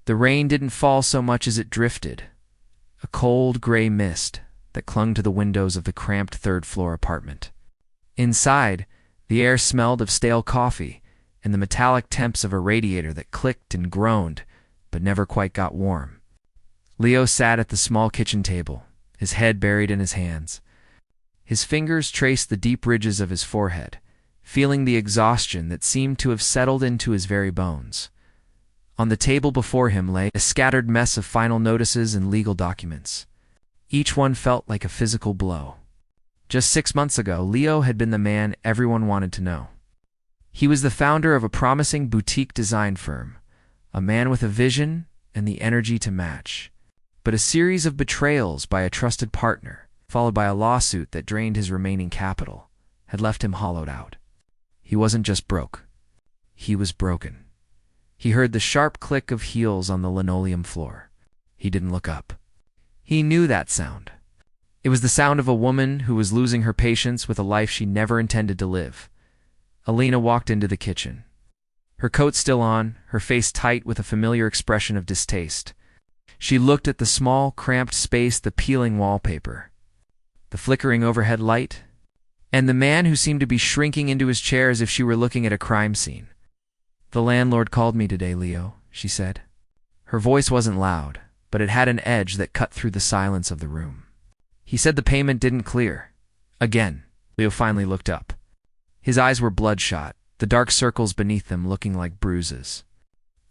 The rain didn't fall so much as it drifted, a cold gray mist that clung to the windows of the cramped third-floor apartment. Inside, the air smelled of stale coffee and the metallic temps of a radiator that clicked and groaned but never quite got warm. Leo sat at the small kitchen table, his head buried in his hands. His fingers traced the deep ridges of his forehead, feeling the exhaustion that seemed to have settled into his very bones. On the table before him lay a scattered mess of final notices and legal documents. Each one felt like a physical blow. Just 6 months ago, Leo had been the man everyone wanted to know. He was the founder of a promising boutique design firm, a man with a vision and the energy to match. But a series of betrayals by a trusted partner, followed by a lawsuit that drained his remaining capital, had left him hollowed out. He wasn't just broke. He was broken. He heard the sharp click of heels on the linoleum floor. He didn't look up. He knew that sound. It was the sound of a woman who was losing her patience with a life she never intended to live. Alina walked into the kitchen. Her coat still on, her face tight with a familiar expression of distaste. She looked at the small, cramped space, the peeling wallpaper, the flickering overhead light, and the man who seemed to be shrinking into his chair as if she were looking at a crime scene. "The landlord called me today, Leo," she said. Her voice wasn't loud, but it had an edge that cut through the silence of the room. "He said the payment didn't clear." Again, Leo finally looked up. His eyes were bloodshot, the dark circles beneath them looking like bruises.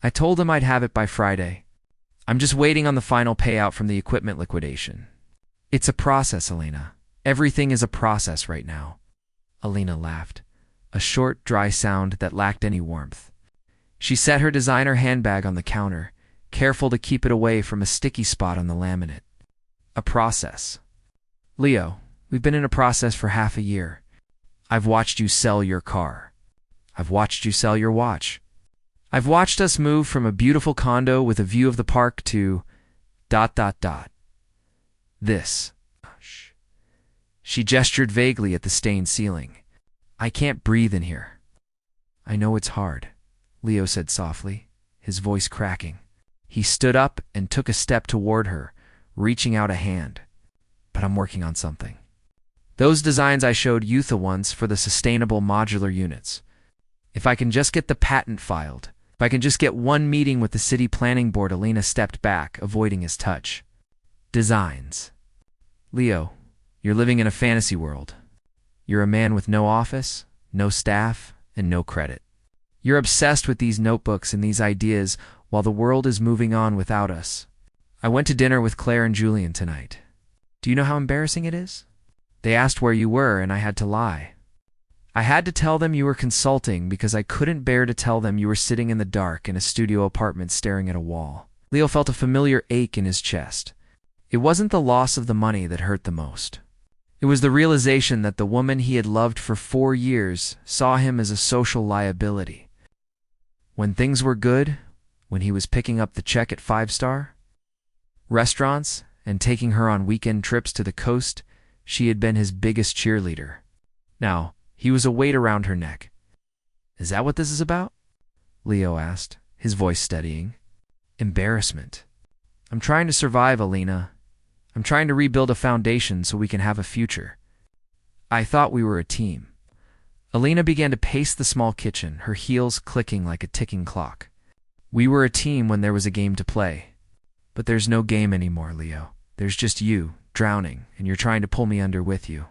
"I told him I'd have it by Friday. I'm just waiting on the final payout from the equipment liquidation." "It's a process, Alina. Everything is a process right now." Alina laughed, a short, dry sound that lacked any warmth. She set her designer handbag on the counter, careful to keep it away from a sticky spot on the laminate. "A process. Leo, we've been in a process for half a year. I've watched you sell your car. I've watched you sell your watch. I've watched us move from a beautiful condo with a view of the park to ... This." She gestured vaguely at the stained ceiling. "I can't breathe in here." "I know it's hard," Leo said softly, his voice cracking. He stood up and took a step toward her, reaching out a hand. "But I'm working on something. Those designs I showed Yutha once for the sustainable modular units. If I can just get the patent filed, if I can just get one meeting with the city planning board." Alina stepped back, avoiding his touch. "Designs. Leo, you're living in a fantasy world. You're a man with no office, no staff, and no credit. You're obsessed with these notebooks and these ideas while the world is moving on without us. I went to dinner with Claire and Julian tonight. Do you know how embarrassing it is? They asked where you were, and I had to lie. I had to tell them you were consulting because I couldn't bear to tell them you were sitting in the dark in a studio apartment staring at a wall." Leo felt a familiar ache in his chest. It wasn't the loss of the money that hurt the most. It was the realization that the woman he had loved for 4 years saw him as a social liability. When things were good, when he was picking up the check at 5-star restaurants and taking her on weekend trips to the coast, she had been his biggest cheerleader. Now, he was a weight around her neck. "Is that what this is about?" Leo asked, his voice steadying. "Embarrassment. I'm trying to survive, Alina. I'm trying to rebuild a foundation so we can have a future. I thought we were a team." Alina began to pace the small kitchen, her heels clicking like a ticking clock. "We were a team when there was a game to play. But there's no game anymore, Leo. There's just you, drowning, and you're trying to pull me under with you.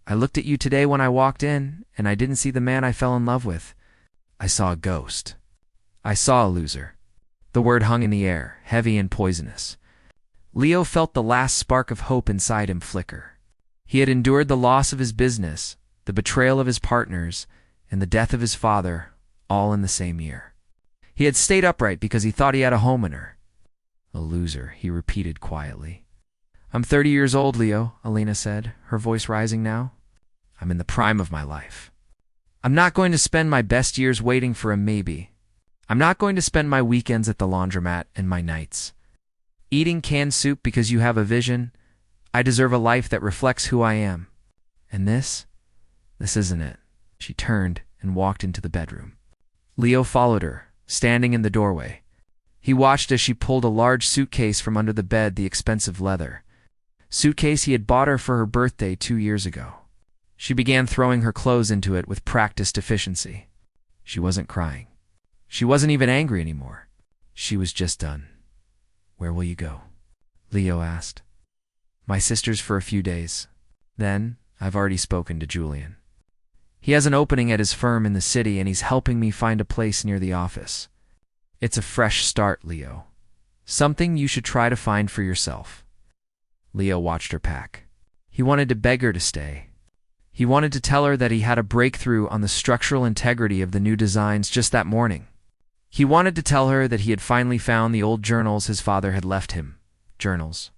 I looked at you today when I walked in, and I didn't see the man I fell in love with. I saw a ghost. I saw a loser." The word hung in the air, heavy and poisonous. Leo felt the last spark of hope inside him flicker. He had endured the loss of his business, the betrayal of his partners, and the death of his father, all in the same year. He had stayed upright because he thought he had a home in her. "A loser," he repeated quietly. "I'm 30 years old, Leo," Alina said, her voice rising now. "I'm in the prime of my life. I'm not going to spend my best years waiting for a maybe. I'm not going to spend my weekends at the laundromat and my nights eating canned soup because you have a vision. I deserve a life that reflects who I am. And this isn't it." She turned and walked into the bedroom. Leo followed her, standing in the doorway. He watched as she pulled a large suitcase from under the bed, the expensive leather suitcase he had bought her for her birthday 2 years ago. She began throwing her clothes into it with practiced efficiency. She wasn't crying. She wasn't even angry anymore. She was just done. "Where will you go?" Leo asked. "My sister's for a few days. Then, I've already spoken to Julian. He has an opening at his firm in the city and he's helping me find a place near the office. It's a fresh start, Leo. Something you should try to find for yourself." Leo watched her pack. He wanted to beg her to stay. He wanted to tell her that he had a breakthrough on the structural integrity of the new designs just that morning. He wanted to tell her that he had finally found the old journals his father had left him. Journals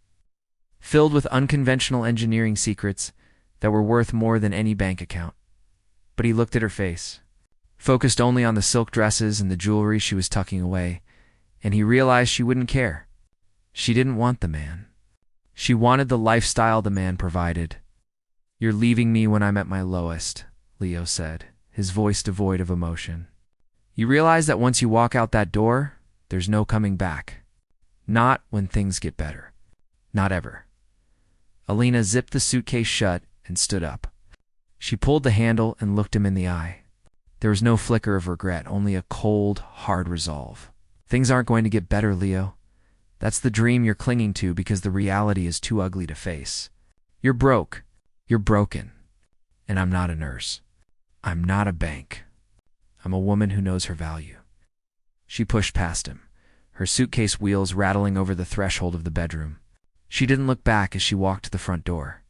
filled with unconventional engineering secrets that were worth more than any bank account. But he looked at her face, focused only on the silk dresses and the jewelry she was tucking away, and he realized she wouldn't care. She didn't want the man. She wanted the lifestyle the man provided. "You're leaving me when I'm at my lowest," Leo said, his voice devoid of emotion. "You realize that once you walk out that door, there's no coming back. Not when things get better. Not ever." Alina zipped the suitcase shut and stood up. She pulled the handle and looked him in the eye. There was no flicker of regret, only a cold, hard resolve. "Things aren't going to get better, Leo. That's the dream you're clinging to because the reality is too ugly to face. You're broke. You're broken. And I'm not a nurse. I'm not a bank. I'm a woman who knows her value." She pushed past him, her suitcase wheels rattling over the threshold of the bedroom. She didn't look back as she walked to the front door.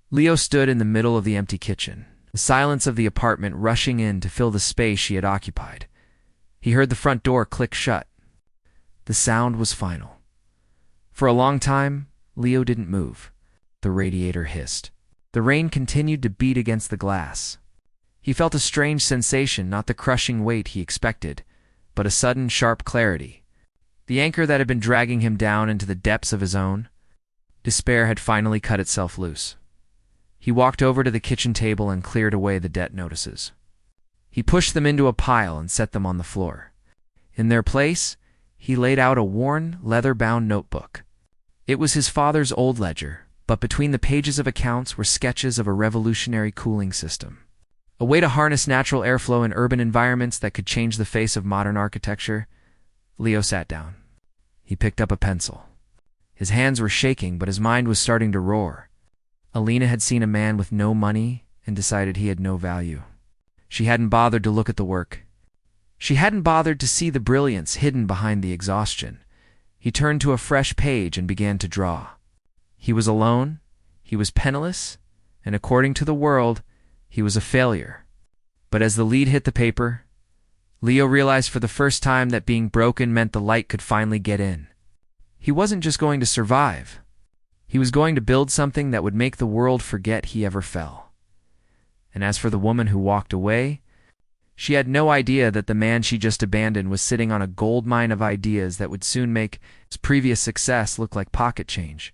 Leo stood in the middle of the empty kitchen, the silence of the apartment rushing in to fill the space she had occupied. He heard the front door click shut. The sound was final. For a long time, Leo didn't move. The radiator hissed. The rain continued to beat against the glass. He felt a strange sensation, not the crushing weight he expected, but a sudden, sharp clarity. The anchor that had been dragging him down into the depths of his own despair had finally cut itself loose. He walked over to the kitchen table and cleared away the debt notices. He pushed them into a pile and set them on the floor. In their place, he laid out a worn, leather-bound notebook. It was his father's old ledger, but between the pages of accounts were sketches of a revolutionary cooling system. A way to harness natural airflow in urban environments that could change the face of modern architecture. Leo sat down. He picked up a pencil. His hands were shaking, but his mind was starting to roar. Alina had seen a man with no money and decided he had no value. She hadn't bothered to look at the work. She hadn't bothered to see the brilliance hidden behind the exhaustion. He turned to a fresh page and began to draw. He was alone, he was penniless, and according to the world, he was a failure. But as the lead hit the paper, Leo realized for the first time that being broken meant the light could finally get in. He wasn't just going to survive. He was going to build something that would make the world forget he ever fell. And as for the woman who walked away, she had no idea that the man she just abandoned was sitting on a gold mine of ideas that would soon make his previous success look like pocket change.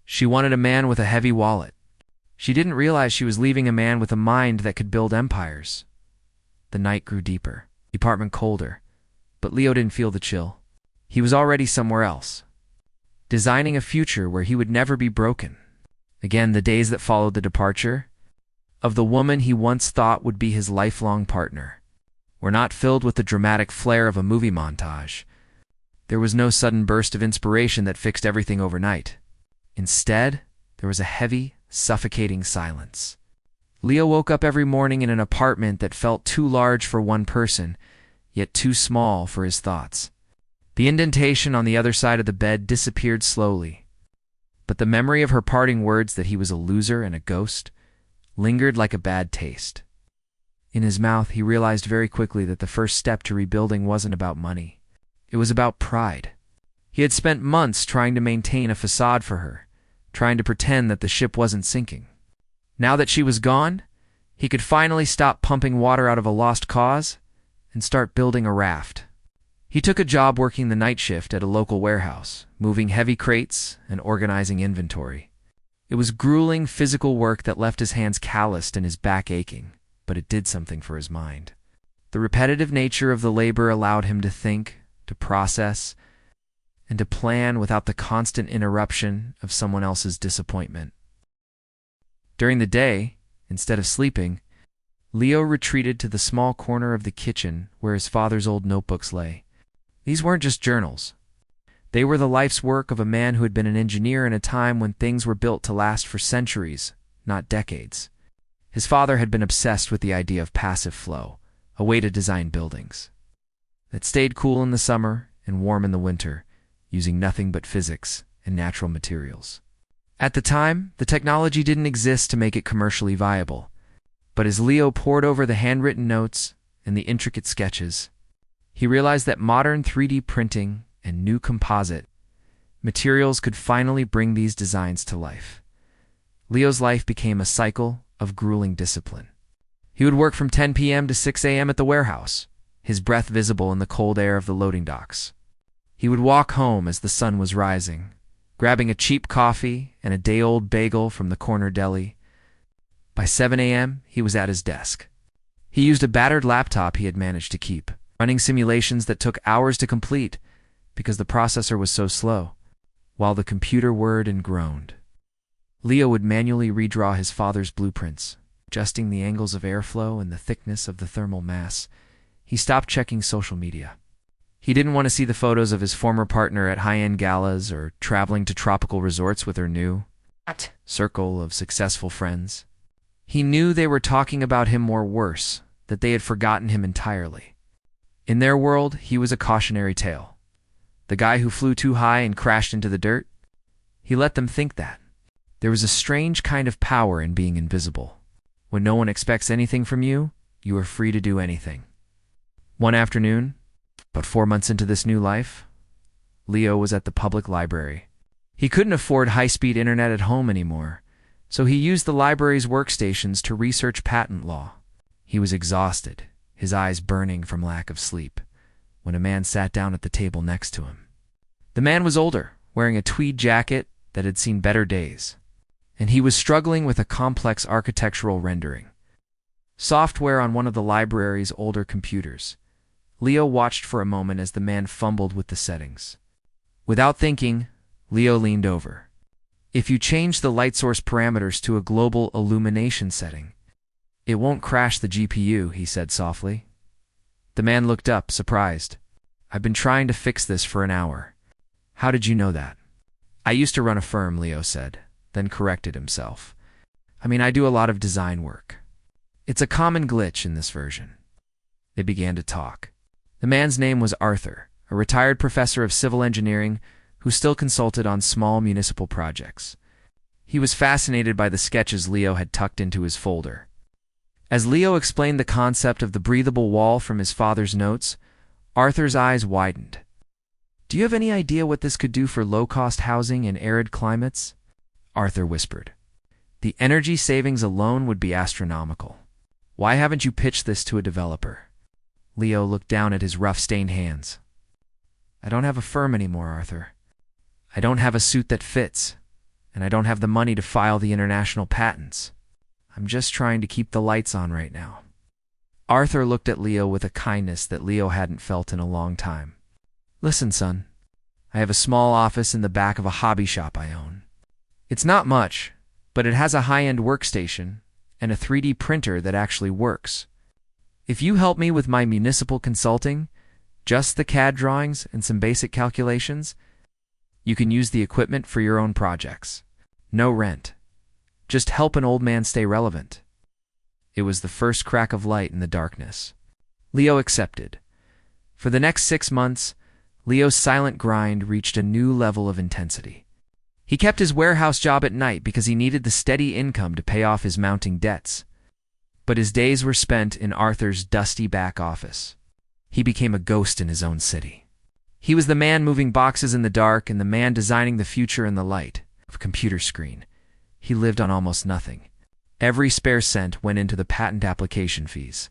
She wanted a man with a heavy wallet. She didn't realize she was leaving a man with a mind that could build empires. The night grew deeper, the apartment colder, but Leo didn't feel the chill. He was already somewhere else, designing a future where he would never be broken. Again, the days that followed the departure of the woman he once thought would be his lifelong partner were not filled with the dramatic flair of a movie montage. There was no sudden burst of inspiration that fixed everything overnight. Instead, there was a heavy, suffocating silence. Leo woke up every morning in an apartment that felt too large for one person, yet too small for his thoughts. The indentation on the other side of the bed disappeared slowly, but the memory of her parting words that he was a loser and a ghost lingered like a bad taste. In his mouth, he realized very quickly that the first step to rebuilding wasn't about money. It was about pride. He had spent months trying to maintain a facade for her, trying to pretend that the ship wasn't sinking. Now that she was gone, he could finally stop pumping water out of a lost cause and start building a raft. He took a job working the night shift at a local warehouse, moving heavy crates and organizing inventory. It was grueling physical work that left his hands calloused and his back aching, but it did something for his mind. The repetitive nature of the labor allowed him to think, to process, and to plan without the constant interruption of someone else's disappointment. During the day, instead of sleeping, Leo retreated to the small corner of the kitchen where his father's old notebooks lay. These weren't just journals. They were the life's work of a man who had been an engineer in a time when things were built to last for centuries, not decades. His father had been obsessed with the idea of passive flow, a way to design buildings that stayed cool in the summer and warm in the winter, using nothing but physics and natural materials. At the time, the technology didn't exist to make it commercially viable. But as Leo pored over the handwritten notes and the intricate sketches, he realized that modern 3D printing and new composite materials could finally bring these designs to life. Leo's life became a cycle of grueling discipline. He would work from 10 p.m. to 6 a.m. at the warehouse, his breath visible in the cold air of the loading docks. He would walk home as the sun was rising, grabbing a cheap coffee and a day-old bagel from the corner deli. By 7 a.m., he was at his desk. He used a battered laptop he had managed to keep, running simulations that took hours to complete because the processor was so slow, while the computer whirred and groaned. Leo would manually redraw his father's blueprints, adjusting the angles of airflow and the thickness of the thermal mass. He stopped checking social media. He didn't want to see the photos of his former partner at high-end galas or traveling to tropical resorts with her new circle of successful friends. He knew they were talking about him, or worse, that they had forgotten him entirely. In their world, he was a cautionary tale. The guy who flew too high and crashed into the dirt. He let them think that. There was a strange kind of power in being invisible. When no one expects anything from you, you are free to do anything. One afternoon, about 4 months into this new life, Leo was at the public library. He couldn't afford high-speed internet at home anymore, so he used the library's workstations to research patent law. He was exhausted, his eyes burning from lack of sleep, when a man sat down at the table next to him. The man was older, wearing a tweed jacket that had seen better days, and he was struggling with a complex architectural rendering. Software on one of the library's older computers. Leo watched for a moment as the man fumbled with the settings. Without thinking, Leo leaned over. If you change the light source parameters to a global illumination setting, it won't crash the GPU, he said softly. The man looked up, surprised. I've been trying to fix this for an hour. How did you know that? I used to run a firm, Leo said, then corrected himself. I do a lot of design work. It's a common glitch in this version. They began to talk. The man's name was Arthur, a retired professor of civil engineering who still consulted on small municipal projects. He was fascinated by the sketches Leo had tucked into his folder. As Leo explained the concept of the breathable wall from his father's notes, Arthur's eyes widened. Do you have any idea what this could do for low-cost housing in arid climates? Arthur whispered. The energy savings alone would be astronomical. Why haven't you pitched this to a developer? Leo looked down at his rough, stained hands. I don't have a firm anymore, Arthur. I don't have a suit that fits, and I don't have the money to file the international patents. I'm just trying to keep the lights on right now. Arthur looked at Leo with a kindness that Leo hadn't felt in a long time. Listen, son, I have a small office in the back of a hobby shop I own. It's not much, but it has a high-end workstation and a 3D printer that actually works. If you help me with my municipal consulting, just the CAD drawings and some basic calculations, you can use the equipment for your own projects. No rent. Just help an old man stay relevant. It was the first crack of light in the darkness. Leo accepted. For the next 6 months, Leo's silent grind reached a new level of intensity. He kept his warehouse job at night because he needed the steady income to pay off his mounting debts. But his days were spent in Arthur's dusty back office. He became a ghost in his own city. He was the man moving boxes in the dark and the man designing the future in the light of a computer screen. He lived on almost nothing. Every spare cent went into the patent application fees.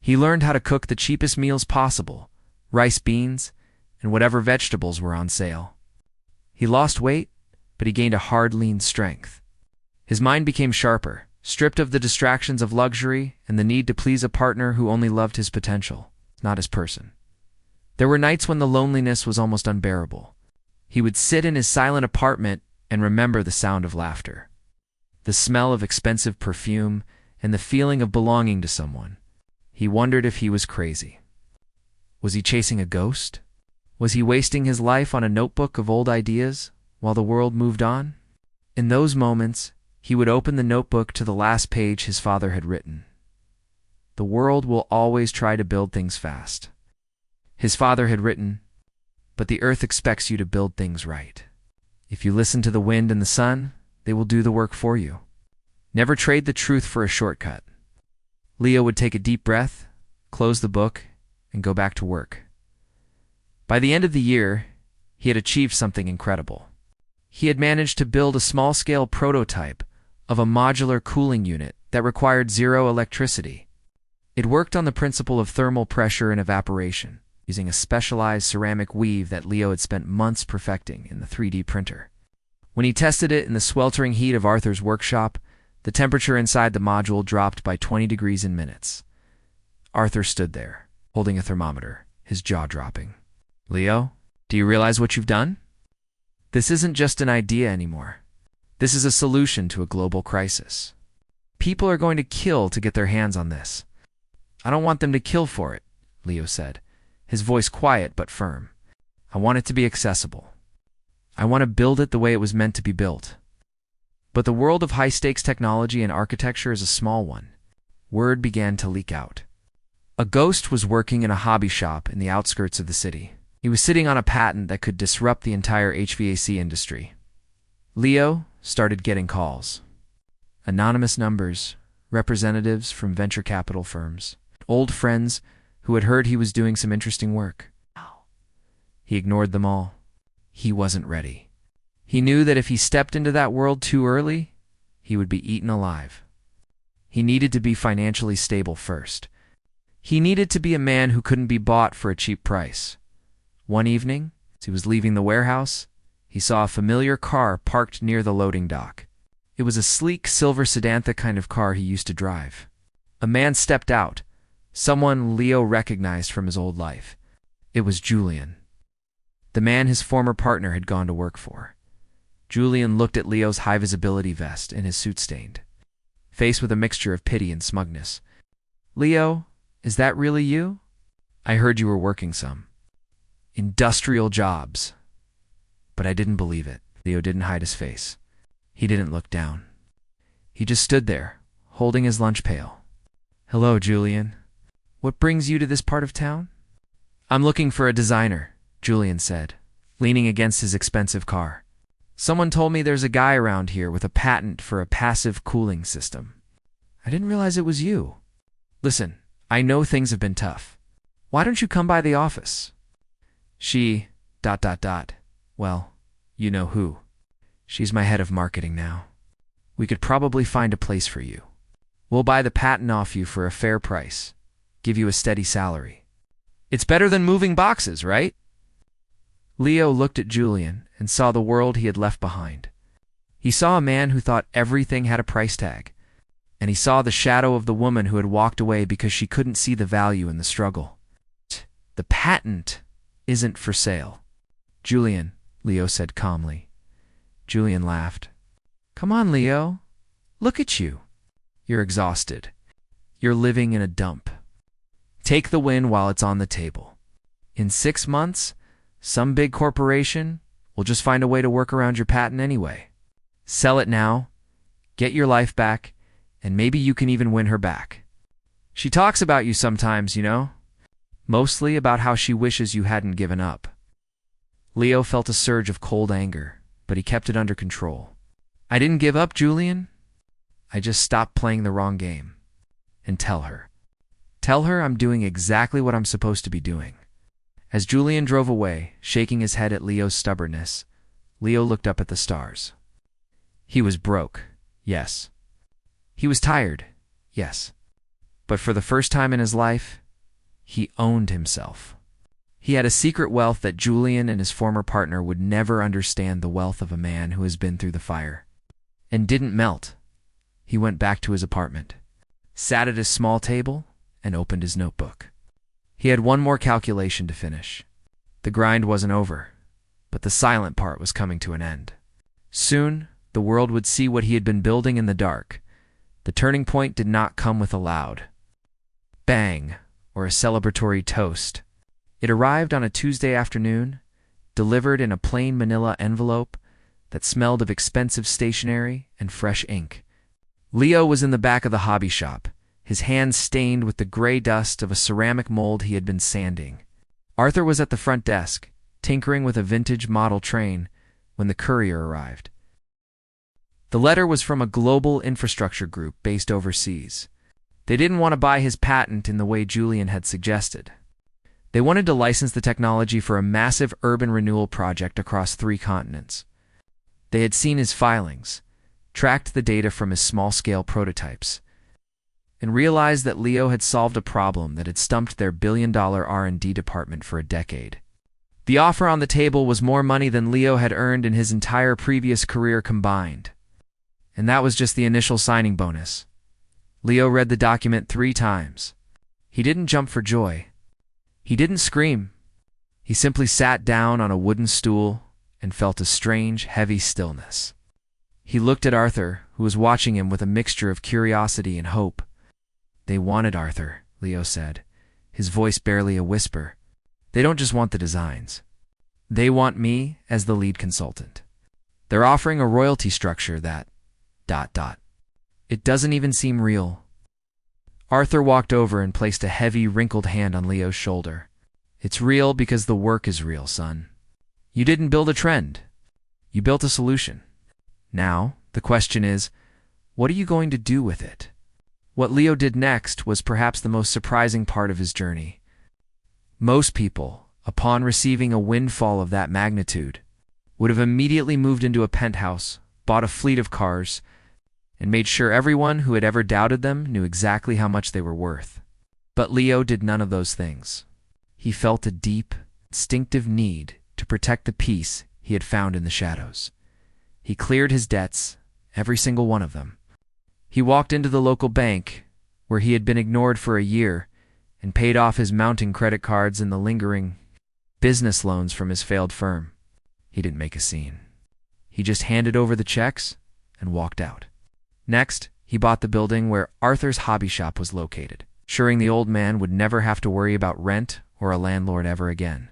He learned how to cook the cheapest meals possible, rice, beans, and whatever vegetables were on sale. He lost weight, but he gained a hard, lean strength. His mind became sharper, stripped of the distractions of luxury and the need to please a partner who only loved his potential, not his person. There were nights when the loneliness was almost unbearable. He would sit in his silent apartment and remember the sound of laughter, the smell of expensive perfume, and the feeling of belonging to someone. He wondered if he was crazy. Was he chasing a ghost? Was he wasting his life on a notebook of old ideas while the world moved on? In those moments, he would open the notebook to the last page his father had written. The world will always try to build things fast. His father had written, but the earth expects you to build things right. If you listen to the wind and the sun, they will do the work for you. Never trade the truth for a shortcut. Leo would take a deep breath, close the book, and go back to work. By the end of the year, he had achieved something incredible. He had managed to build a small-scale prototype of a modular cooling unit that required zero electricity. It worked on the principle of thermal pressure and evaporation, using a specialized ceramic weave that Leo had spent months perfecting in the 3D printer. When he tested it in the sweltering heat of Arthur's workshop, the temperature inside the module dropped by 20 degrees in minutes. Arthur stood there, holding a thermometer, his jaw dropping. "Leo, do you realize what you've done? This isn't just an idea anymore. This is a solution to a global crisis. People are going to kill to get their hands on this." "I don't want them to kill for it," Leo said, his voice quiet but firm. "I want it to be accessible. I want to build it the way it was meant to be built." But the world of high-stakes technology and architecture is a small one. Word began to leak out. A ghost was working in a hobby shop in the outskirts of the city. He was sitting on a patent that could disrupt the entire HVAC industry. Leo started getting calls. Anonymous numbers, representatives from venture capital firms, old friends who had heard he was doing some interesting work. He ignored them all. He wasn't ready. He knew that if he stepped into that world too early, he would be eaten alive. He needed to be financially stable first. He needed to be a man who couldn't be bought for a cheap price. One evening, as he was leaving the warehouse, he saw a familiar car parked near the loading dock. It was a sleek silver sedan, the kind of car he used to drive. A man stepped out, someone Leo recognized from his old life. It was Julian, the man his former partner had gone to work for. Julian looked at Leo's high-visibility vest and his suit stained, faced with a mixture of pity and smugness. "Leo, is that really you? I heard you were working some industrial jobs." But I didn't believe it. Leo didn't hide his face. He didn't look down. He just stood there, holding his lunch pail. "Hello, Julian. What brings you to this part of town?" "I'm looking for a designer," Julian said, leaning against his expensive car. "Someone told me there's a guy around here with a patent for a passive cooling system." "I didn't realize it was you." "Listen, I know things have been tough. Why don't you come by the office?" She, ... Well, you know who. She's my head of marketing now. We could probably find a place for you. We'll buy the patent off you for a fair price, give you a steady salary. It's better than moving boxes, right?" Leo looked at Julian and saw the world he had left behind. He saw a man who thought everything had a price tag, and he saw the shadow of the woman who had walked away because she couldn't see the value in the struggle. "The patent isn't for sale, Julian," Leo said calmly. Julian laughed. "Come on, Leo. Look at you. You're exhausted. You're living in a dump. Take the win while it's on the table. In 6 months, some big corporation will just find a way to work around your patent anyway. Sell it now, get your life back, and maybe you can even win her back. She talks about you sometimes, you know, mostly about how she wishes you hadn't given up." Leo felt a surge of cold anger, but he kept it under control. "I didn't give up, Julian. I just stopped playing the wrong game. And tell her. Tell her I'm doing exactly what I'm supposed to be doing." As Julian drove away, shaking his head at Leo's stubbornness, Leo looked up at the stars. He was broke, yes. He was tired, yes. But for the first time in his life, he owned himself. He had a secret wealth that Julian and his former partner would never understand, the wealth of a man who has been through the fire and didn't melt. He went back to his apartment, sat at his small table, and opened his notebook. He had one more calculation to finish. The grind wasn't over. But the silent part was coming to an end. Soon, the world would see what he had been building in the dark. The turning point did not come with a loud bang or a celebratory toast. It arrived on a Tuesday afternoon, delivered in a plain manila envelope that smelled of expensive stationery and fresh ink. Leo was in the back of the hobby shop, his hands stained with the gray dust of a ceramic mold he had been sanding. Arthur was at the front desk, tinkering with a vintage model train, when the courier arrived. The letter was from a global infrastructure group based overseas. They didn't want to buy his patent in the way Julian had suggested. They wanted to license the technology for a massive urban renewal project across 3 continents. They had seen his filings, tracked the data from his small-scale prototypes, and realized that Leo had solved a problem that had stumped their billion-dollar R&D department for a decade. The offer on the table was more money than Leo had earned in his entire previous career combined. And that was just the initial signing bonus. Leo read the document 3 times. He didn't jump for joy. He didn't scream. He simply sat down on a wooden stool and felt a strange, heavy stillness. He looked at Arthur, who was watching him with a mixture of curiosity and hope. "They wanted Arthur," Leo said, his voice barely a whisper. "They don't just want the designs. They want me as the lead consultant. They're offering a royalty structure that... ... It doesn't even seem real." Arthur walked over and placed a heavy, wrinkled hand on Leo's shoulder. "It's real because the work is real, son. You didn't build a trend. You built a solution. Now, the question is, what are you going to do with it?" What Leo did next was perhaps the most surprising part of his journey. Most people, upon receiving a windfall of that magnitude, would have immediately moved into a penthouse, bought a fleet of cars, and made sure everyone who had ever doubted them knew exactly how much they were worth. But Leo did none of those things. He felt a deep, instinctive need to protect the peace he had found in the shadows. He cleared his debts, every single one of them. He walked into the local bank, where he had been ignored for a year, and paid off his mounting credit cards and the lingering business loans from his failed firm. He didn't make a scene. He just handed over the checks and walked out. Next, he bought the building where Arthur's hobby shop was located, ensuring the old man would never have to worry about rent or a landlord ever again.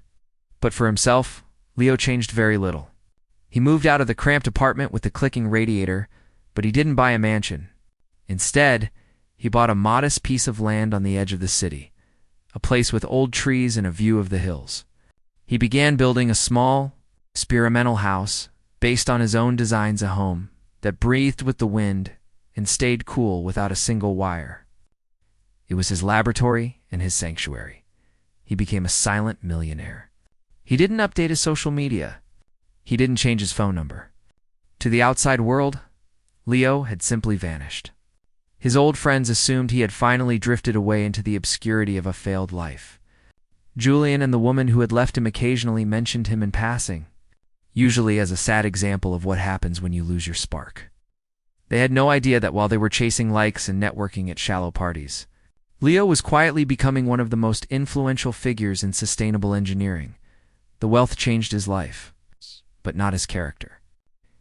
But for himself, Leo changed very little. He moved out of the cramped apartment with the clicking radiator, but he didn't buy a mansion. Instead, he bought a modest piece of land on the edge of the city, a place with old trees and a view of the hills. He began building a small, experimental house based on his own designs, a home that breathed with the wind and stayed cool without a single wire. It was his laboratory and his sanctuary. He became a silent millionaire. He didn't update his social media. He didn't change his phone number. To the outside world, Leo had simply vanished. His old friends assumed he had finally drifted away into the obscurity of a failed life. Julian and the woman who had left him occasionally mentioned him in passing, usually as a sad example of what happens when you lose your spark. They had no idea that while they were chasing likes and networking at shallow parties, Leo was quietly becoming one of the most influential figures in sustainable engineering. The wealth changed his life, but not his character.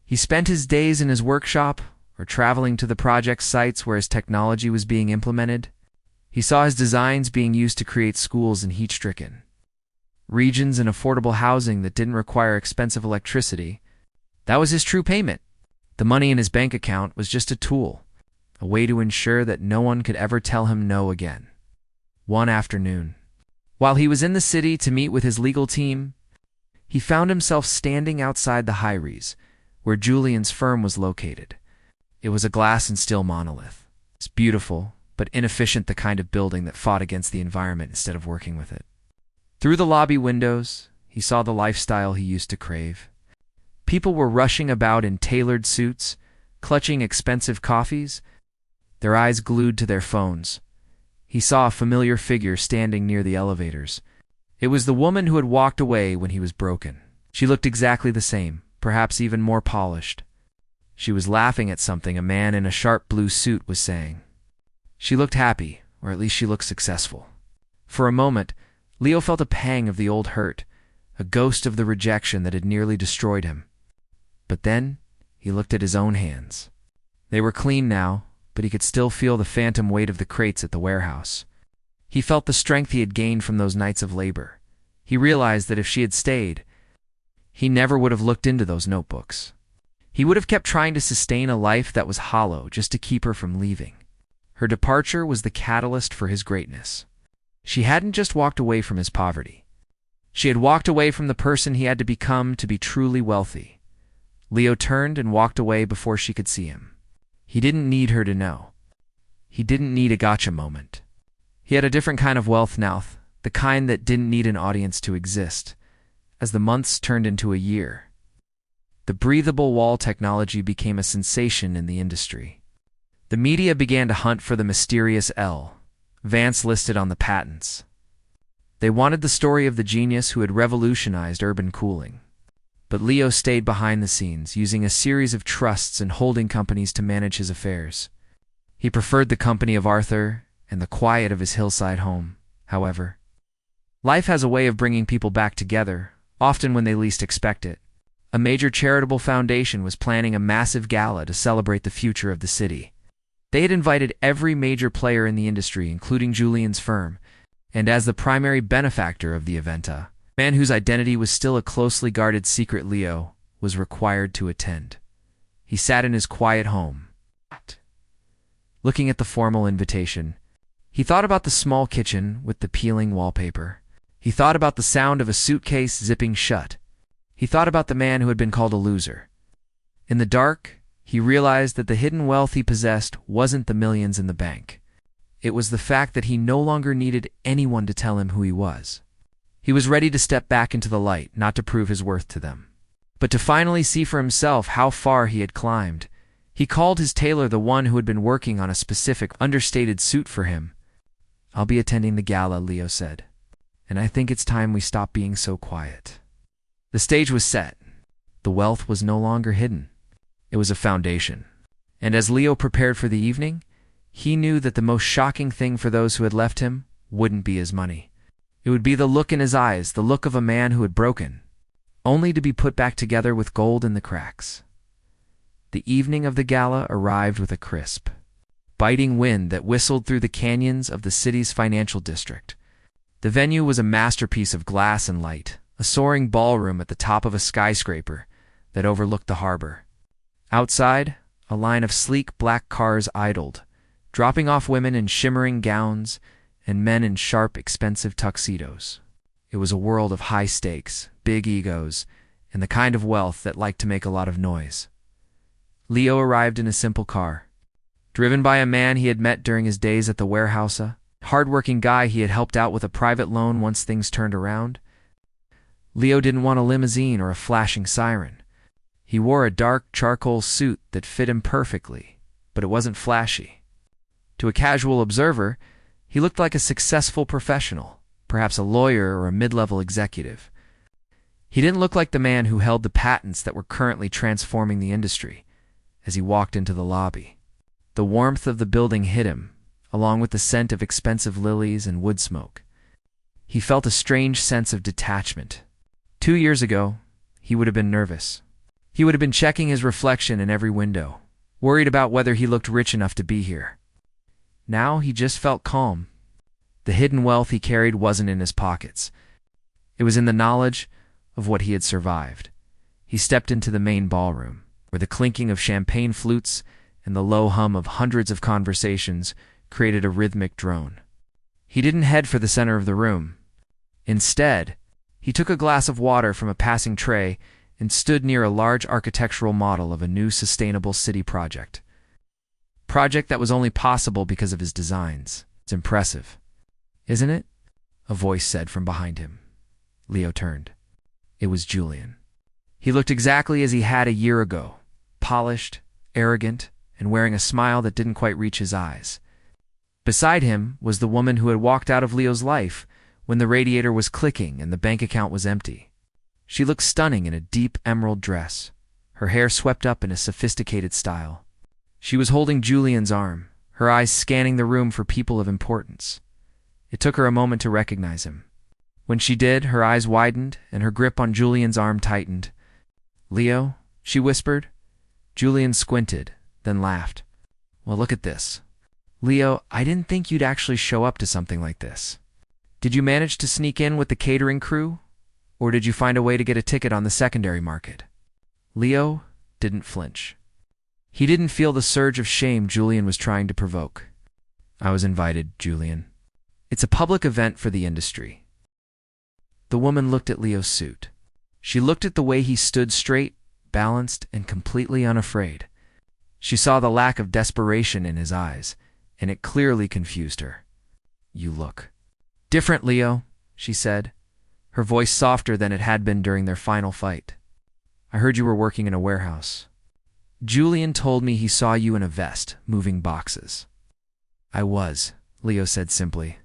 He spent his days in his workshop or traveling to the project sites where his technology was being implemented. He saw his designs being used to create schools in heat-stricken regions and affordable housing that didn't require expensive electricity. That was his true payment. The money in his bank account was just a tool, a way to ensure that no one could ever tell him no again. One afternoon, while he was in the city to meet with his legal team, he found himself standing outside the Hi-Res, where Julian's firm was located. It was a glass and steel monolith. It's beautiful, but inefficient, the kind of building that fought against the environment instead of working with it. Through the lobby windows, he saw the lifestyle he used to crave. People were rushing about in tailored suits, clutching expensive coffees, their eyes glued to their phones. He saw a familiar figure standing near the elevators. It was the woman who had walked away when he was broken. She looked exactly the same, perhaps even more polished. She was laughing at something a man in a sharp blue suit was saying. She looked happy, or at least she looked successful. For a moment, Leo felt a pang of the old hurt, a ghost of the rejection that had nearly destroyed him. But then he looked at his own hands. They were clean now, but he could still feel the phantom weight of the crates at the warehouse. He felt the strength he had gained from those nights of labor. He realized that if she had stayed, he never would have looked into those notebooks. He would have kept trying to sustain a life that was hollow just to keep her from leaving. Her departure was the catalyst for his greatness. She hadn't just walked away from his poverty. She had walked away from the person he had to become to be truly wealthy. Leo turned and walked away before she could see him. He didn't need her to know. He didn't need a gotcha moment. He had a different kind of wealth now, the kind that didn't need an audience to exist. As the months turned into a year, the breathable wall technology became a sensation in the industry. The media began to hunt for the mysterious L. Vance listed on the patents. They wanted the story of the genius who had revolutionized urban cooling. But Leo stayed behind the scenes, using a series of trusts and holding companies to manage his affairs. He preferred the company of Arthur and the quiet of his hillside home, however. Life has a way of bringing people back together, often when they least expect it. A major charitable foundation was planning a massive gala to celebrate the future of the city. They had invited every major player in the industry, including Julian's firm, and as the primary benefactor of the event, a man whose identity was still a closely guarded secret, Leo, was required to attend. He sat in his quiet home, looking at the formal invitation. He thought about the small kitchen with the peeling wallpaper. He thought about the sound of a suitcase zipping shut. He thought about the man who had been called a loser. In the dark, he realized that the hidden wealth he possessed wasn't the millions in the bank. It was the fact that he no longer needed anyone to tell him who he was. He was ready to step back into the light, not to prove his worth to them, but to finally see for himself how far he had climbed. He called his tailor, the one who had been working on a specific, understated suit for him. "I'll be attending the gala," Leo said, "and I think it's time we stop being so quiet." The stage was set. The wealth was no longer hidden. It was a foundation. And as Leo prepared for the evening, he knew that the most shocking thing for those who had left him wouldn't be his money. It would be the look in his eyes, the look of a man who had broken, only to be put back together with gold in the cracks. The evening of the gala arrived with a crisp, biting wind that whistled through the canyons of the city's financial district. The venue was a masterpiece of glass and light, a soaring ballroom at the top of a skyscraper that overlooked the harbor. Outside, a line of sleek black cars idled, dropping off women in shimmering gowns and men in sharp, expensive tuxedos. It was a world of high stakes, big egos, and the kind of wealth that liked to make a lot of noise. Leo arrived in a simple car, driven by a man he had met during his days at the warehouse, a hard-working guy he had helped out with a private loan once things turned around. Leo didn't want a limousine or a flashing siren. He wore a dark charcoal suit that fit him perfectly, but it wasn't flashy. To a casual observer, he looked like a successful professional, perhaps a lawyer or a mid-level executive. He didn't look like the man who held the patents that were currently transforming the industry. As he walked into the lobby, the warmth of the building hit him, along with the scent of expensive lilies and wood smoke. He felt a strange sense of detachment. 2 years ago, he would have been nervous. He would have been checking his reflection in every window, worried about whether he looked rich enough to be here. Now he just felt calm. The hidden wealth he carried wasn't in his pockets. It was in the knowledge of what he had survived. He stepped into the main ballroom, where the clinking of champagne flutes and the low hum of hundreds of conversations created a rhythmic drone. He didn't head for the center of the room. Instead, he took a glass of water from a passing tray and stood near a large architectural model of a new sustainable city project. Project that was only possible because of his designs. It's impressive, isn't it? A voice said from behind him. Leo turned. It was Julian. He looked exactly as he had a year ago, polished, arrogant, and wearing a smile that didn't quite reach his eyes. Beside him was the woman who had walked out of Leo's life when the radiator was clicking and the bank account was empty. She looked stunning in a deep emerald dress, her hair swept up in a sophisticated style. She was holding Julian's arm, her eyes scanning the room for people of importance. It took her a moment to recognize him. When she did, her eyes widened and her grip on Julian's arm tightened. "Leo?" she whispered. Julian squinted, then laughed. "Well, look at this. Leo, I didn't think you'd actually show up to something like this. Did you manage to sneak in with the catering crew? Or did you find a way to get a ticket on the secondary market?" Leo didn't flinch. He didn't feel the surge of shame Julian was trying to provoke. "I was invited, Julian. It's a public event for the industry." The woman looked at Leo's suit. She looked at the way he stood straight, balanced, and completely unafraid. She saw the lack of desperation in his eyes, and it clearly confused her. "You look different, Leo," she said, her voice softer than it had been during their final fight. "I heard you were working in a warehouse. Julian told me he saw you in a vest, moving boxes." "I was," Leo said simply.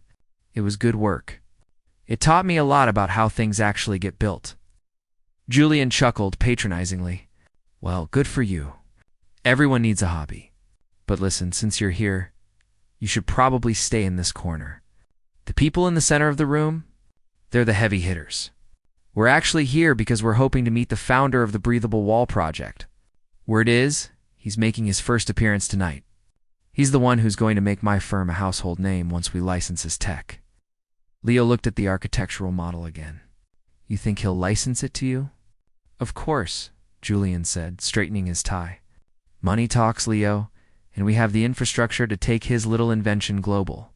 "It was good work. It taught me a lot about how things actually get built." Julian chuckled patronizingly. "Well, good for you. Everyone needs a hobby. But listen, since you're here, you should probably stay in this corner. The people in the center of the room, they're the heavy hitters. We're actually here because we're hoping to meet the founder of the Breathable Wall project. Word is, he's making his first appearance tonight. He's the one who's going to make my firm a household name once we license his tech." Leo looked at the architectural model again. "You think he'll license it to you?" "Of course," Julian said, straightening his tie. "Money talks, Leo, and we have the infrastructure to take his little invention global.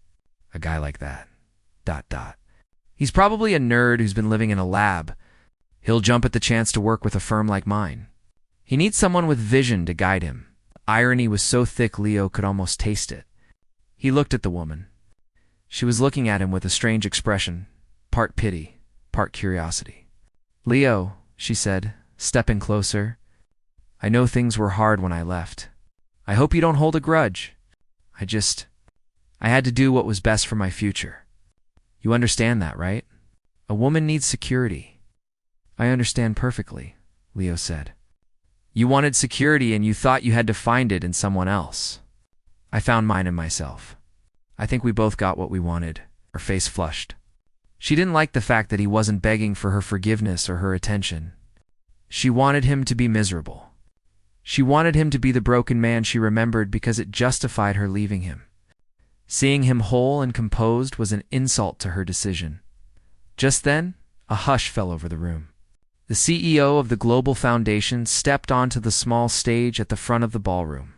A guy like that. ... He's probably a nerd who's been living in a lab. He'll jump at the chance to work with a firm like mine. He needs someone with vision to guide him." The irony was so thick Leo could almost taste it. He looked at the woman. She was looking at him with a strange expression, part pity, part curiosity. "Leo," she said, stepping closer, "I know things were hard when I left. I hope you don't hold a grudge. I had to do what was best for my future. You understand that, right? A woman needs security." "I understand perfectly," Leo said. "You wanted security and you thought you had to find it in someone else. I found mine in myself. I think we both got what we wanted." Her face flushed. She didn't like the fact that he wasn't begging for her forgiveness or her attention. She wanted him to be miserable. She wanted him to be the broken man she remembered because it justified her leaving him. Seeing him whole and composed was an insult to her decision. Just then, a hush fell over the room. The CEO of the Global Foundation stepped onto the small stage at the front of the ballroom.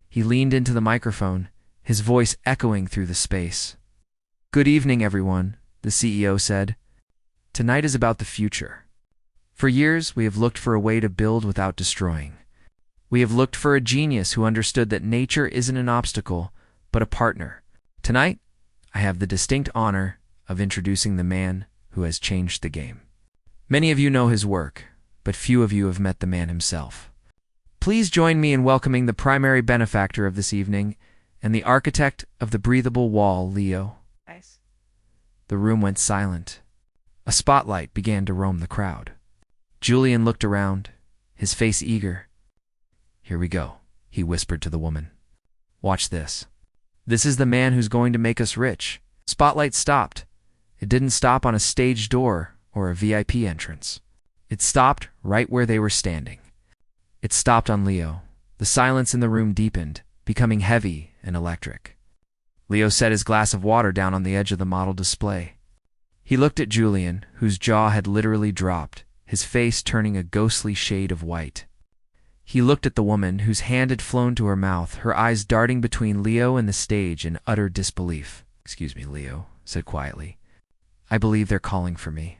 He leaned into the microphone, his voice echoing through the space. "Good evening, everyone," the CEO said. "Tonight is about the future. For years, we have looked for a way to build without destroying. We have looked for a genius who understood that nature isn't an obstacle, but a partner. Tonight, I have the distinct honor of introducing the man who has changed the game. Many of you know his work, but few of you have met the man himself. Please join me in welcoming the primary benefactor of this evening and the architect of the breathable wall, Leo." Nice. The room went silent. A spotlight began to roam the crowd. Julian looked around, his face eager. "Here we go," he whispered to the woman. "Watch this. This is the man who's going to make us rich." Spotlight stopped. It didn't stop on a stage door or a VIP entrance. It stopped right where they were standing. It stopped on Leo. The silence in the room deepened, becoming heavy and electric. Leo set his glass of water down on the edge of the model display. He looked at Julian, whose jaw had literally dropped, his face turning a ghostly shade of white. He looked at the woman, whose hand had flown to her mouth, her eyes darting between Leo and the stage in utter disbelief. "Excuse me," Leo said quietly. "I believe they're calling for me."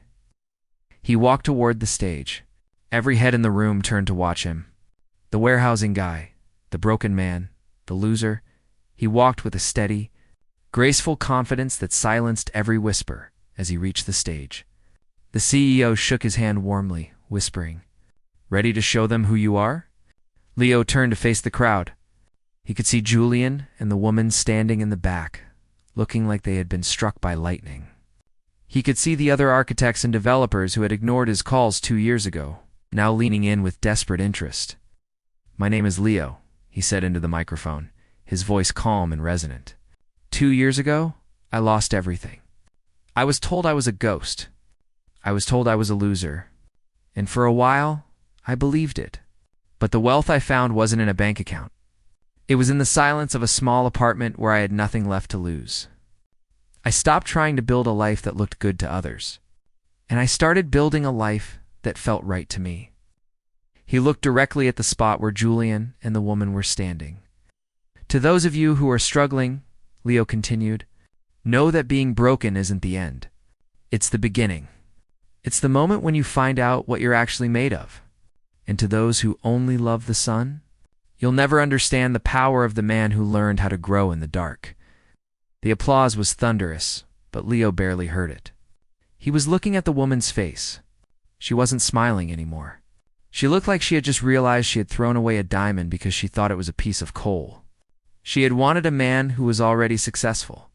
He walked toward the stage. Every head in the room turned to watch him. The warehousing guy, the broken man, the loser. He walked with a steady, graceful confidence that silenced every whisper as he reached the stage. The CEO shook his hand warmly, whispering, "Ready to show them who you are?" Leo turned to face the crowd. He could see Julian and the woman standing in the back, looking like they had been struck by lightning. He could see the other architects and developers who had ignored his calls 2 years ago, now leaning in with desperate interest. "My name is Leo," he said into the microphone, his voice calm and resonant. 2 years ago, I lost everything. I was told I was a ghost, I was told I was a loser. And for a while, I believed it. But the wealth I found wasn't in a bank account. It was in the silence of a small apartment where I had nothing left to lose. I stopped trying to build a life that looked good to others, and I started building a life that felt right to me. He looked directly at the spot where Julian and the woman were standing. To those of you who are struggling, Leo continued, know that being broken isn't the end. It's the beginning. It's the moment when you find out what you're actually made of. And to those who only love the sun, you'll never understand the power of the man who learned how to grow in the dark. The applause was thunderous, but Leo barely heard it. He was looking at the woman's face. She wasn't smiling anymore. She looked like she had just realized she had thrown away a diamond because she thought it was a piece of coal. She had wanted a man who was already successful.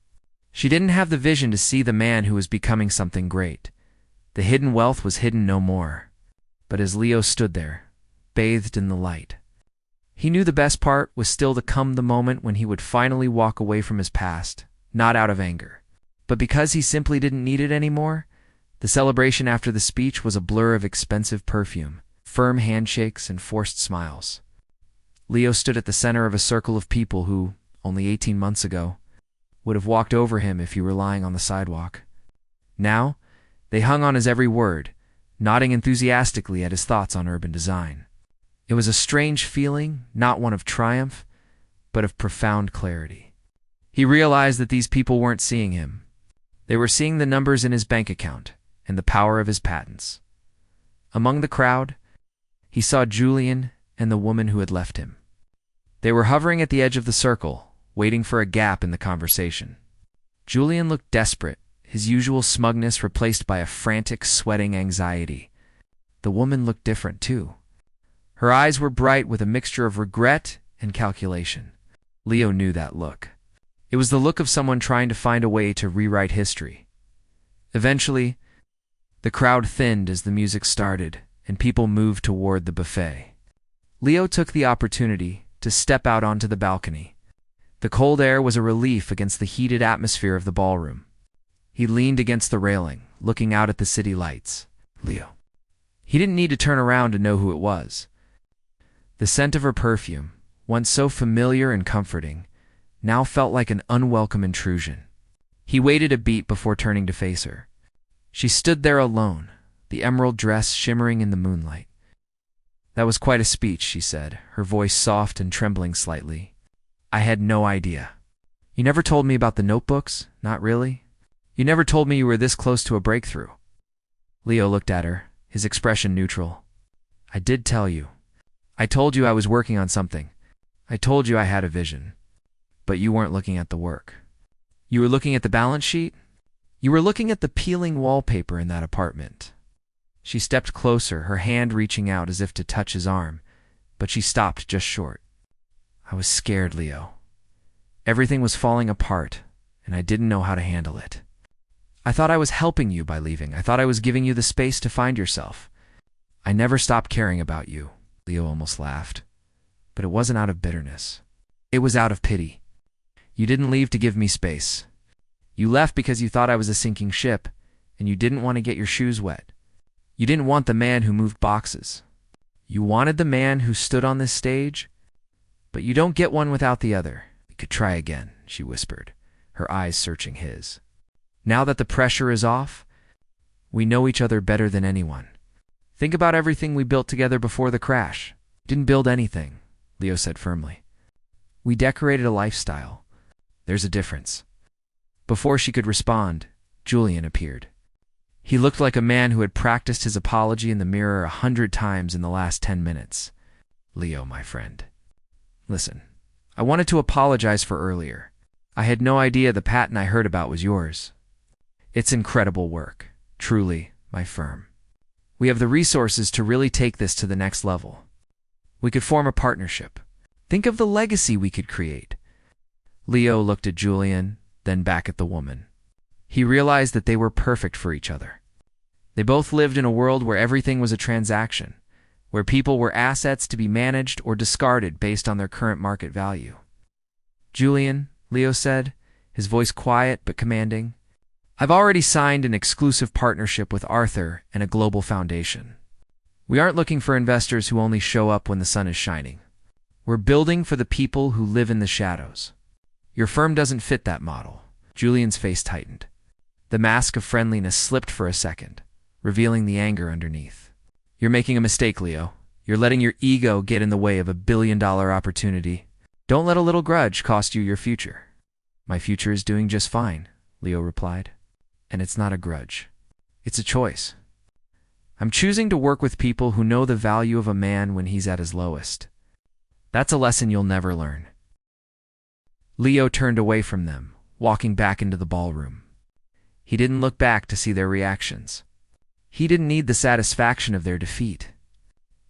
She didn't have the vision to see the man who was becoming something great. The hidden wealth was hidden no more. But as Leo stood there, bathed in the light, he knew the best part was still to come, the moment when he would finally walk away from his past, not out of anger, but because he simply didn't need it anymore. The celebration after the speech was a blur of expensive perfume, firm handshakes, and forced smiles. Leo stood at the center of a circle of people who, only 18 months ago, would have walked over him if he were lying on the sidewalk. Now, they hung on his every word, nodding enthusiastically at his thoughts on urban design. It was a strange feeling, not one of triumph, but of profound clarity. He realized that these people weren't seeing him. They were seeing the numbers in his bank account and the power of his patents. Among the crowd, he saw Julian and the woman who had left him. They were hovering at the edge of the circle, waiting for a gap in the conversation. Julian looked desperate, his usual smugness replaced by a frantic, sweating anxiety. The woman looked different, too. Her eyes were bright with a mixture of regret and calculation. Leo knew that look. It was the look of someone trying to find a way to rewrite history. Eventually, the crowd thinned as the music started, and people moved toward the buffet. Leo took the opportunity to step out onto the balcony. The cold air was a relief against the heated atmosphere of the ballroom. He leaned against the railing, looking out at the city lights. Leo. He didn't need to turn around to know who it was. The scent of her perfume, once so familiar and comforting, now felt like an unwelcome intrusion. He waited a beat before turning to face her. She stood there alone, the emerald dress shimmering in the moonlight. That was quite a speech, she said, her voice soft and trembling slightly. I had no idea. You never told me about the notebooks? Not really? You never told me you were this close to a breakthrough. Leo looked at her, his expression neutral. I did tell you. I told you I was working on something. I told you I had a vision. But you weren't looking at the work. You were looking at the balance sheet? You were looking at the peeling wallpaper in that apartment. She stepped closer, her hand reaching out as if to touch his arm, but she stopped just short. I was scared, Leo. Everything was falling apart, and I didn't know how to handle it. I thought I was helping you by leaving. I thought I was giving you the space to find yourself. I never stopped caring about you, Leo almost laughed. But it wasn't out of bitterness. It was out of pity. You didn't leave to give me space. You left because you thought I was a sinking ship, and you didn't want to get your shoes wet. You didn't want the man who moved boxes. You wanted the man who stood on this stage, but you don't get one without the other. We could try again, she whispered, her eyes searching his. Now that the pressure is off, we know each other better than anyone. Think about everything we built together before the crash. Didn't build anything, Leo said firmly. We decorated a lifestyle. There's a difference. Before she could respond, Julian appeared. He looked like a man who had practiced his apology in the mirror 100 times in the last 10 minutes. Leo, my friend. Listen, I wanted to apologize for earlier. I had no idea the patent I heard about was yours. It's incredible work, truly, my firm. We have the resources to really take this to the next level. We could form a partnership. Think of the legacy we could create. Leo looked at Julian, then back at the woman. He realized that they were perfect for each other. They both lived in a world where everything was a transaction, where people were assets to be managed or discarded based on their current market value. Julian, Leo said, his voice quiet but commanding, I've already signed an exclusive partnership with Arthur and a global foundation. We aren't looking for investors who only show up when the sun is shining. We're building for the people who live in the shadows. Your firm doesn't fit that model. Julian's face tightened. The mask of friendliness slipped for a second, revealing the anger underneath. You're making a mistake, Leo. You're letting your ego get in the way of $1 billion opportunity. Don't let a little grudge cost you your future. My future is doing just fine, Leo replied. And it's not a grudge. It's a choice. I'm choosing to work with people who know the value of a man when he's at his lowest. That's a lesson you'll never learn. Leo turned away from them, walking back into the ballroom. He didn't look back to see their reactions. He didn't need the satisfaction of their defeat.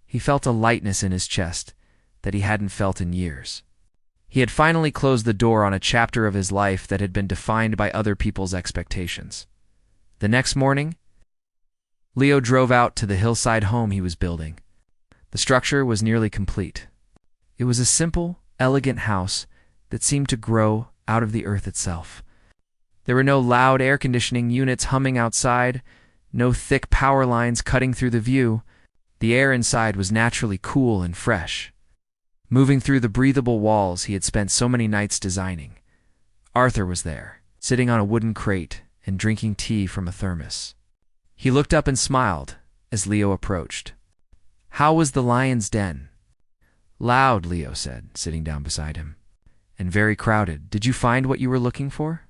He felt a lightness in his chest that he hadn't felt in years. He had finally closed the door on a chapter of his life that had been defined by other people's expectations. The next morning, Leo drove out to the hillside home he was building. The structure was nearly complete. It was a simple, elegant house that seemed to grow out of the earth itself. There were no loud air conditioning units humming outside, no thick power lines cutting through the view. The air inside was naturally cool and fresh, moving through the breathable walls he had spent so many nights designing. Arthur was there, sitting on a wooden crate and drinking tea from a thermos. He looked up and smiled as Leo approached. How was the lion's den? Loud, Leo said, sitting down beside him. And very crowded. Did you find what you were looking for?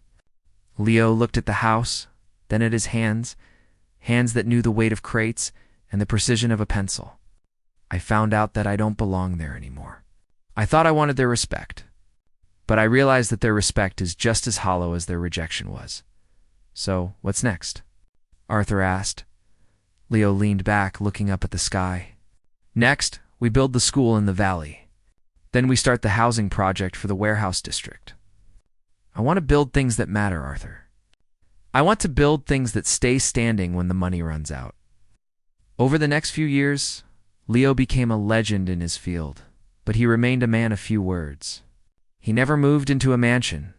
Leo looked at the house, then at his hands that knew the weight of crates and the precision of a pencil. I found out that I don't belong there anymore. I thought I wanted their respect, but I realized that their respect is just as hollow as their rejection was. So, what's next? Arthur asked. Leo leaned back, looking up at the sky. Next, we build the school in the valley. Then we start the housing project for the warehouse district. I want to build things that matter, Arthur. I want to build things that stay standing when the money runs out. Over the next few years, Leo became a legend in his field, but he remained a man of few words. He never moved into a mansion.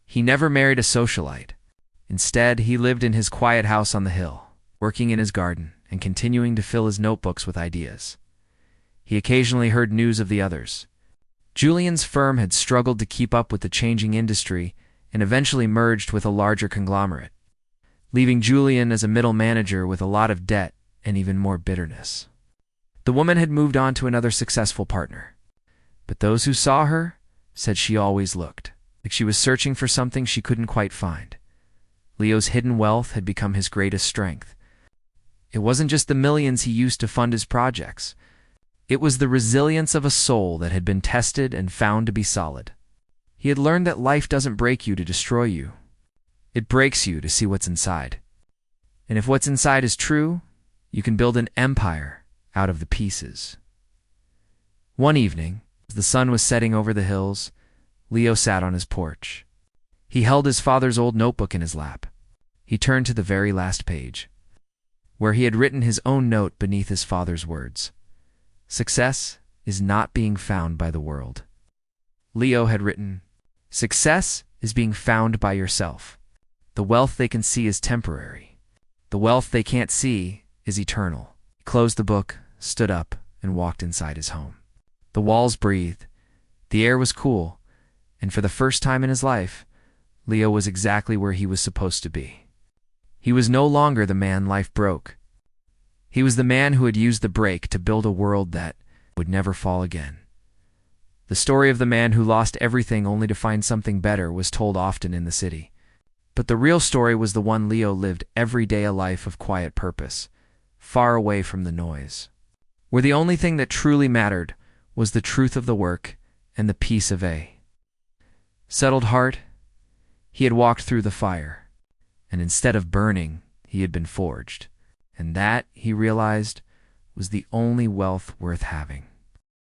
He never married a socialite. Instead, he lived in his quiet house on the hill, working in his garden and continuing to fill his notebooks with ideas. He occasionally heard news of the others. Julian's firm had struggled to keep up with the changing industry and eventually merged with a larger conglomerate, leaving Julian as a middle manager with a lot of debt and even more bitterness. The woman had moved on to another successful partner, but those who saw her said she always looked like she was searching for something she couldn't quite find. Leo's hidden wealth had become his greatest strength. It wasn't just the millions he used to fund his projects. It was the resilience of a soul that had been tested and found to be solid. He had learned that life doesn't break you to destroy you. It breaks you to see what's inside. And if what's inside is true, you can build an empire out of the pieces. One evening, as the sun was setting over the hills, Leo sat on his porch. He held his father's old notebook in his lap. He turned to the very last page, where he had written his own note beneath his father's words. Success is not being found by the world. Leo had written, Success is being found by yourself. The wealth they can see is temporary. The wealth they can't see is eternal. He closed the book, stood up, and walked inside his home. The walls breathed. The air was cool. And for the first time in his life, Leo was exactly where he was supposed to be. He was no longer the man life broke. He was the man who had used the break to build a world that would never fall again. The story of the man who lost everything only to find something better was told often in the city. But the real story was the one Leo lived every day, a life of quiet purpose, far away from the noise, where the only thing that truly mattered was the truth of the work and the peace of a settled heart. He had walked through the fire, and instead of burning, he had been forged. And that, he realized, was the only wealth worth having.